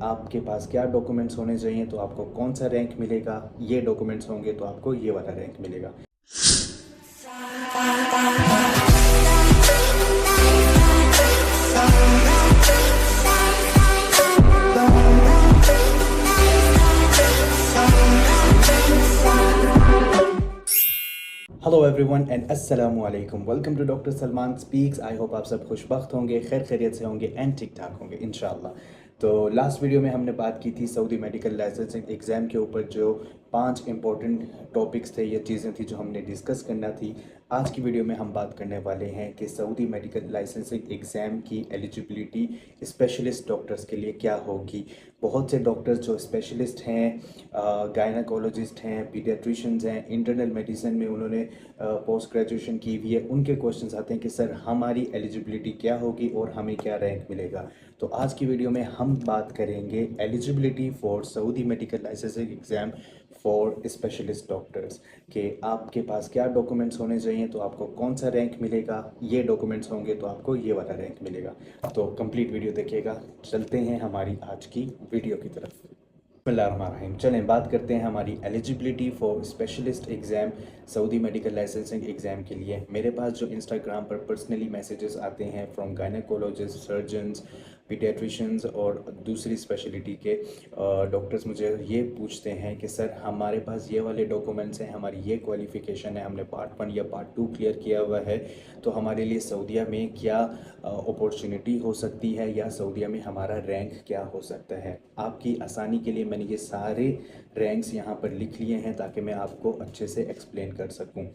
आपके पास क्या डॉक्यूमेंट्स होने चाहिए तो आपको कौन सा रैंक मिलेगा, ये डॉक्यूमेंट्स होंगे तो आपको ये वाला रैंक मिलेगा। हेलो एवरीवन एंड अस्सलाम वालेकुम, welcome to doctor Salman speaks. I hope आप सब खुशबख्त होंगे, खैर खैरियत से होंगे एंड ठीक ठाक होंगे इंशाल्लाह। तो लास्ट वीडियो में हमने बात की थी सऊदी मेडिकल लाइसेंसिंग एग्ज़ाम के ऊपर, जो 5 इंपॉर्टेंट टॉपिक्स थे या चीज़ें थी जो हमने डिस्कस करना थी। आज की वीडियो में हम बात करने वाले हैं कि सऊदी मेडिकल लाइसेंसिंग एग्ज़ाम की एलिजिबिलिटी स्पेशलिस्ट डॉक्टर्स के लिए क्या होगी। बहुत से डॉक्टर्स जो स्पेशलिस्ट हैं, गायनाकोलॉजिस्ट हैं, पीडियाट्रिशियंस हैं, इंटरनल मेडिसिन में उन्होंने पोस्ट ग्रेजुएशन की हुई है, उनके क्वेश्चंस आते हैं कि सर हमारी एलिजिबिलिटी क्या होगी और हमें क्या रैंक मिलेगा। तो आज की वीडियो में हम बात करेंगे eligibility for Saudi medical licensing exam for specialist doctors कि आपके पास क्या डॉक्यूमेंट्स होने चाहिए तो आपको कौन सा रैंक मिलेगा, ये डॉक्यूमेंट्स होंगे तो आपको ये वाला रैंक मिलेगा। तो कंप्लीट वीडियो देखिएगा। चलते हैं हमारी आज की वीडियो की तरफ। बिस्मिल्लाहिर्रहमानिर्रहीम। चलें बात करते हैं हमारी eligibility for specialist exam, Saudi medical licensing exam के लिए। मेरे पास जो इंस्टाग्राम पर पर्सनली मैसेजेस आते हैं फ्रॉम गायनेकोलॉजिस्ट, सर्जन्स, पीडियाट्रिशियंस और दूसरी स्पेशलिटी के डॉक्टर्स मुझे ये पूछते हैं कि सर हमारे पास ये वाले डॉक्यूमेंट्स हैं, हमारी ये क्वालिफ़िकेशन है, हमने पार्ट 1 या पार्ट 2 क्लियर किया हुआ है, तो हमारे लिए सऊदीया में क्या अपॉर्चुनिटी हो सकती है या सऊदीया में हमारा रैंक क्या हो सकता है। आपकी आसानी के लिए मैंने ये सारे रैंक्स यहाँ पर लिख लिए हैं ताकि मैं आपको अच्छे से एक्सप्लेन कर सकूँ।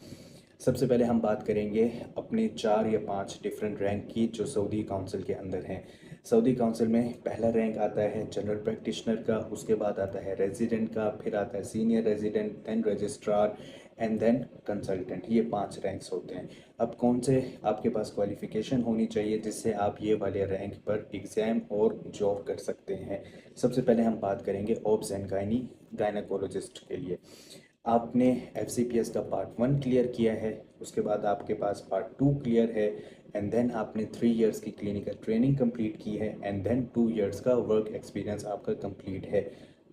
सबसे पहले हम बात करेंगे अपने 4 या 5 डिफरेंट रैंक की जो सऊदी काउंसिल के अंदर हैं। सऊदी काउंसिल में पहला रैंक आता है जनरल प्रैक्टिशनर का, उसके बाद आता है रेजिडेंट का, फिर आता है senior resident, then registrar and then consultant. ये 5 रैंक्स होते हैं। अब कौन से आपके पास क्वालिफ़िकेशन होनी चाहिए जिससे आप ये वाले रैंक पर एग्ज़ाम और जॉब कर सकते हैं। सबसे पहले हम बात करेंगे ऑब्स एंड गायनेकोलॉजिस्ट के लिए। आपने FCPS का पार्ट 1 क्लियर किया है, उसके बाद आपके पास पार्ट 2 क्लियर है एंड देन आपने 3 इयर्स की क्लिनिकल ट्रेनिंग कंप्लीट की है एंड देन 2 इयर्स का वर्क एक्सपीरियंस आपका कंप्लीट है।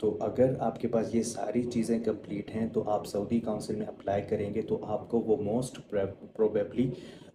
तो अगर आपके पास ये सारी चीज़ें कंप्लीट हैं तो आप सऊदी काउंसिल में अप्लाई करेंगे तो आपको वो मोस्ट प्रोबेबली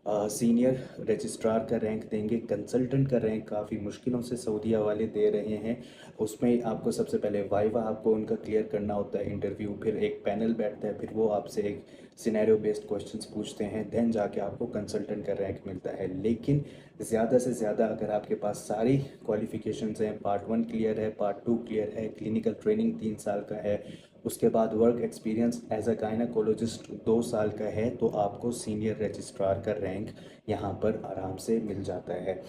सीनियर रजिस्ट्रार का रैंक देंगे। कंसल्टेंट का रैंक काफ़ी मुश्किलों से सऊदीया वाले दे रहे हैं। उसमें आपको सबसे पहले वाइवा आपको उनका क्लियर करना होता है, इंटरव्यू, फिर एक पैनल बैठता है, फिर वो आपसे एक सिनेरियो बेस्ड क्वेश्चंस पूछते हैं, देन जाके आपको कंसल्टेंट का रैंक मिलता है। लेकिन ज़्यादा से ज़्यादा अगर आपके पास सारी क्वालिफ़िकेशंस हैं, पार्ट 1 क्लियर है, पार्ट 2 क्लियर है, क्लिनिकल ट्रेनिंग 3 साल का है, उसके बाद work experience as a gynaecologist 2 साल का है, तो आपको सीनियर रजिस्ट्रार का रैंक यहाँ पर आराम से मिल जाता है।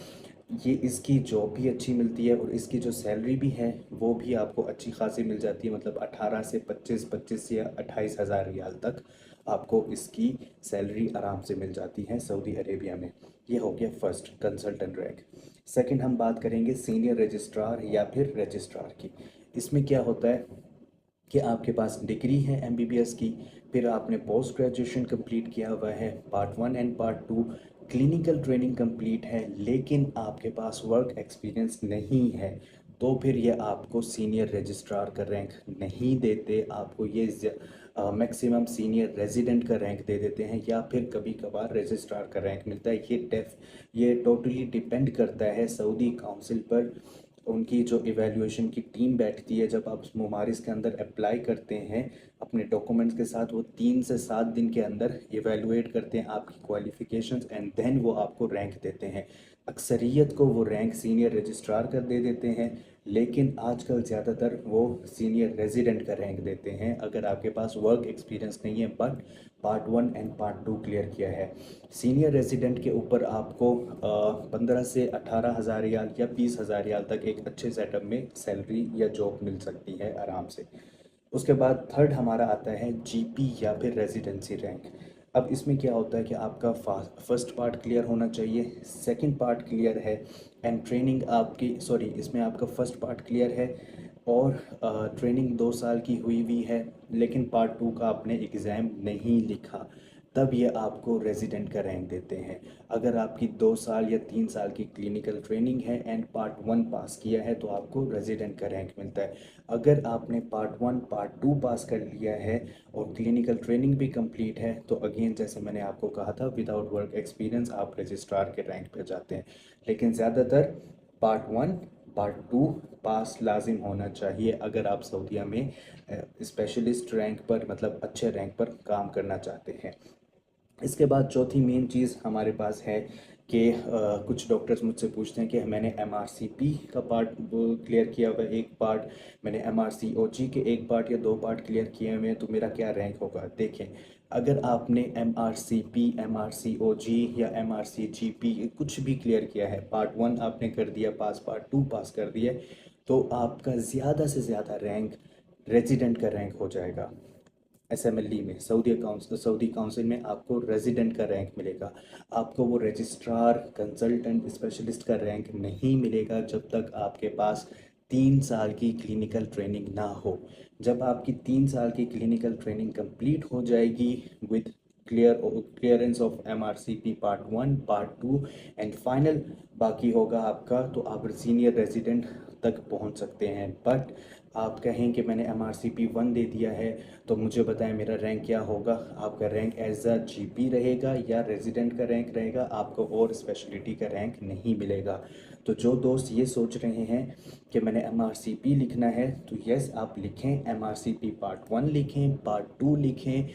ये इसकी जॉब भी अच्छी मिलती है और इसकी जो सैलरी भी है वो भी आपको अच्छी खासी मिल जाती है। मतलब 18 से 25 या 28 हज़ार रियाल तक आपको इसकी सैलरी आराम से मिल जाती है सऊदी अरेबिया में। ये हो गया फर्स्ट कंसल्टेंट रैंक। सेकंड हम बात करेंगे सीनियर रजिस्ट्रार या फिर रजिस्ट्रार की। इसमें क्या होता है कि आपके पास डिग्री है MBBS की, फिर आपने पोस्ट ग्रेजुएशन कंप्लीट किया हुआ है, part 1 and part 2 clinical training complete है, लेकिन आपके पास वर्क एक्सपीरियंस नहीं है, तो फिर ये आपको सीनियर रजिस्ट्रार का रैंक नहीं देते। आपको ये मैक्सिमम सीनियर रेजिडेंट का रैंक दे देते हैं या फिर कभी कभार रजिस्ट्रार का रैंक मिलता है। ये टोटली डिपेंड करता है सऊदी काउंसिल पर। उनकी जो इवैल्यूएशन की टीम बैठती है जब आप मुमारिस के अंदर अप्लाई करते हैं अपने डॉक्यूमेंट्स के साथ, वो 3 से 7 दिन के अंदर इवैल्यूएट करते हैं आपकी क्वालिफ़िकेशंस एंड देन वो आपको रैंक देते हैं। अक्सरियत को वो रैंक सीनियर रजिस्ट्रार कर दे देते हैं, लेकिन आजकल ज़्यादातर वो सीनियर रेजिडेंट का रैंक देते हैं अगर आपके पास वर्क एक्सपीरियंस नहीं है but part 1 and part 2 clear किया है। सीनियर रेजिडेंट के ऊपर आपको 15 से 18 हज़ार रियाल या 20 हज़ार रियाल तक एक अच्छे सेटअप में सैलरी या जॉब मिल सकती है आराम से। उसके बाद थर्ड हमारा आता है GP या फिर रेजिडेंसी रैंक। अब इसमें क्या होता है कि आपका फर्स्ट पार्ट क्लियर होना चाहिए, सेकंड पार्ट क्लियर है एंड ट्रेनिंग आपकी इसमें आपका फर्स्ट पार्ट क्लियर है और ट्रेनिंग 2 साल की हुई हुई है, लेकिन पार्ट 2 का आपने एग्ज़ाम नहीं लिखा। तब ये आपको रेजिडेंट का रैंक देते हैं। अगर आपकी 2 साल या 3 साल की क्लिनिकल ट्रेनिंग है एंड पार्ट 1 पास किया है तो आपको रेजिडेंट का रैंक मिलता है। अगर आपने पार्ट 1 पार्ट 2 पास कर लिया है और क्लिनिकल ट्रेनिंग भी कंप्लीट है तो अगेन जैसे मैंने आपको कहा था विदाउट वर्क एक्सपीरियंस आप रजिस्ट्रार के रैंक पे जाते हैं। लेकिन ज़्यादातर पार्ट 1 पार्ट 2 पास लाजिम होना चाहिए अगर आप सऊदीया में स्पेशलिस्ट रैंक पर मतलब अच्छे रैंक पर काम करना चाहते हैं। इसके बाद चौथी मेन चीज़ हमारे पास है कि कुछ डॉक्टर्स मुझसे पूछते हैं कि मैंने एमआरसीपी का पार्ट क्लियर किया हुआ है, एक पार्ट मैंने एमआरसीओजी के एक पार्ट या 2 पार्ट क्लियर किए हुए हैं तो मेरा क्या रैंक होगा। देखें, अगर आपने एमआरसीपी एमआरसीओजी या एमआरसीजीपी कुछ भी क्लियर किया है, पार्ट 1 आपने कर दिया पास, पार्ट 2 पास कर दिया, तो आपका ज़्यादा से ज़्यादा रैंक रेजिडेंट का रैंक हो जाएगा। एसएमएलई में सऊदी काउंसिल में आपको रेजिडेंट का रैंक मिलेगा। आपको वो रजिस्ट्रार कंसल्टेंट स्पेशलिस्ट का रैंक नहीं मिलेगा जब तक आपके पास 3 साल की क्लिनिकल ट्रेनिंग ना हो। जब आपकी 3 साल की क्लिनिकल ट्रेनिंग कंप्लीट हो जाएगी with clearance of MRCP part 1 part 2 and final बाकी होगा आपका, तो आप सीनियर रेजिडेंट तक पहुंच सकते हैं। बट आप कहें कि मैंने एमआरसीपी 1 दे दिया है तो मुझे बताएं मेरा रैंक क्या होगा। आपका रैंक एज अ जीपी रहेगा या रेजिडेंट का रैंक रहेगा, आपको और स्पेशलिटी का रैंक नहीं मिलेगा। तो जो दोस्त ये सोच रहे हैं कि मैंने एमआरसीपी लिखना है तो यस आप लिखें, एमआरसीपी पार्ट 1 लिखें, पार्ट 2 लिखें,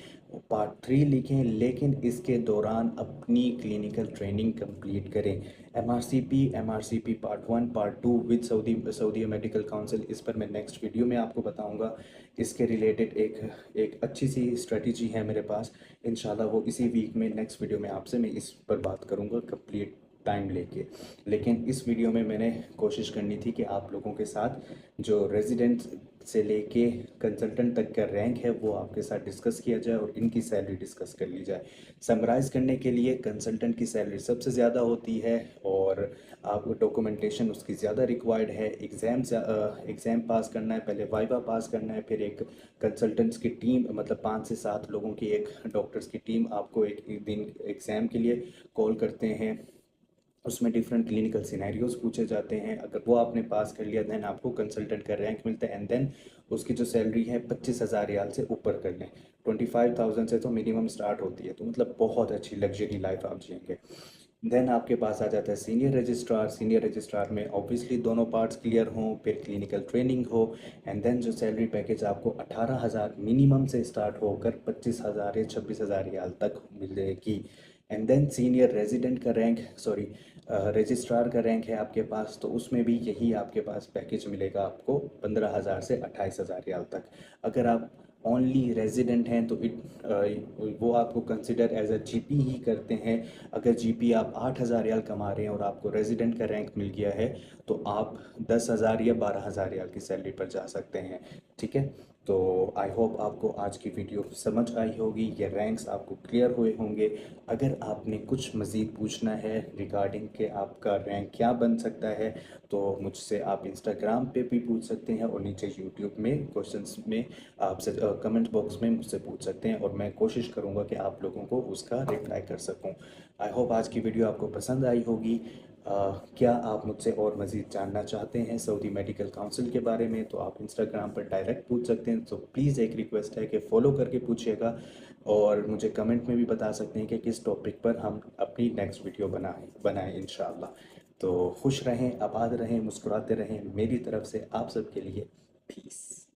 पार्ट 3 लिखें, लेकिन इसके दौरान अपनी क्लिनिकल ट्रेनिंग कंप्लीट करें। MRCP part 1 part 2 with Saudi medical council, इस पर मैं नेक्स्ट वीडियो में आपको बताऊंगा। इसके रिलेटेड एक अच्छी सी स्ट्रेटजी है मेरे पास, इंशाल्लाह वो इसी वीक में नेक्स्ट वीडियो में आपसे मैं इस पर बात करूंगा कंप्लीट टाइम लेके। लेकिन इस वीडियो में मैंने कोशिश करनी थी कि आप लोगों के साथ जो रेजिडेंट से लेके कंसल्टेंट तक का रैंक है वो आपके साथ डिस्कस किया जाए और इनकी सैलरी डिस्कस कर ली जाए। समराइज़ करने के लिए कंसल्टेंट की सैलरी सबसे ज़्यादा होती है और आपको डॉक्यूमेंटेशन उसकी ज़्यादा रिक्वायर्ड है। एग्ज़ाम पास करना है, पहले वाइवा पास करना है, फिर एक कंसल्टेंट्स की टीम मतलब 5 से 7 लोगों की एक डॉक्टर्स की टीम आपको एक दिन एग्ज़ाम के लिए कॉल करते हैं। उसमें डिफरेंट क्लिनिकल सिनेरियोज पूछे जाते हैं, अगर वो आपने पास कर लिया देन आपको कंसल्टेंट का रैंक मिलता है एंड देन उसकी जो सैलरी है 25,000 रियाल से ऊपर कर लें। 25,000 से तो मिनिमम स्टार्ट होती है, तो मतलब बहुत अच्छी लग्जरी लाइफ आप जिएंगे। देन आपके पास आ जाता है सीनियर रजिस्ट्रार। सीनियर रजिस्ट्रार में ऑब्वियसली दोनों पार्ट्स क्लियर हों, फिर क्लिनिकल ट्रेनिंग हो एंड देन जो सैलरी पैकेज आपको 18,000 मिनिमम से स्टार्ट होकर 25,000 या 26,000 रियाल तक मिलेगी। एंड देन सीनियर रेजिडेंट का रैंक सॉरी रजिस्ट्रार का रैंक है आपके पास, तो उसमें भी यही आपके पास पैकेज मिलेगा आपको 15,000 से 28,000 रियाल तक। अगर आप ओनली रेजिडेंट हैं तो वो आपको कंसिडर एज अ जीपी ही करते हैं। अगर जीपी आप 8,000 रियाल कमा रहे हैं और आपको रेजिडेंट का रैंक मिल गया है तो आप 10,000 या 12,000 रियाल की सैलरी पर जा सकते हैं। ठीक है, तो आई होप आपको आज की वीडियो समझ आई होगी, ये रैंक्स आपको क्लियर हुए होंगे। अगर आपने कुछ मज़ीद पूछना है रिगार्डिंग कि आपका रैंक क्या बन सकता है तो मुझसे आप इंस्टाग्राम पे भी पूछ सकते हैं और नीचे यूट्यूब में क्वेश्चंस में आपसे कमेंट बॉक्स में मुझसे पूछ सकते हैं और मैं कोशिश करूँगा कि आप लोगों को उसका रिप्लाई कर सकूँ। आई होप आज की वीडियो आपको पसंद आई होगी। क्या आप मुझसे और मज़ीद जानना चाहते हैं सऊदी मेडिकल काउंसिल के बारे में तो आप इंस्टाग्राम पर डायरेक्ट पूछ सकते हैं। तो प्लीज़ एक रिक्वेस्ट है कि फ़ॉलो करके पूछिएगा और मुझे कमेंट में भी बता सकते हैं कि किस टॉपिक पर हम अपनी नेक्स्ट वीडियो बनाएं इंशाल्लाह। तो खुश रहें, आबाद रहें, मुस्कुराते रहें, मेरी तरफ से आप सबके लिए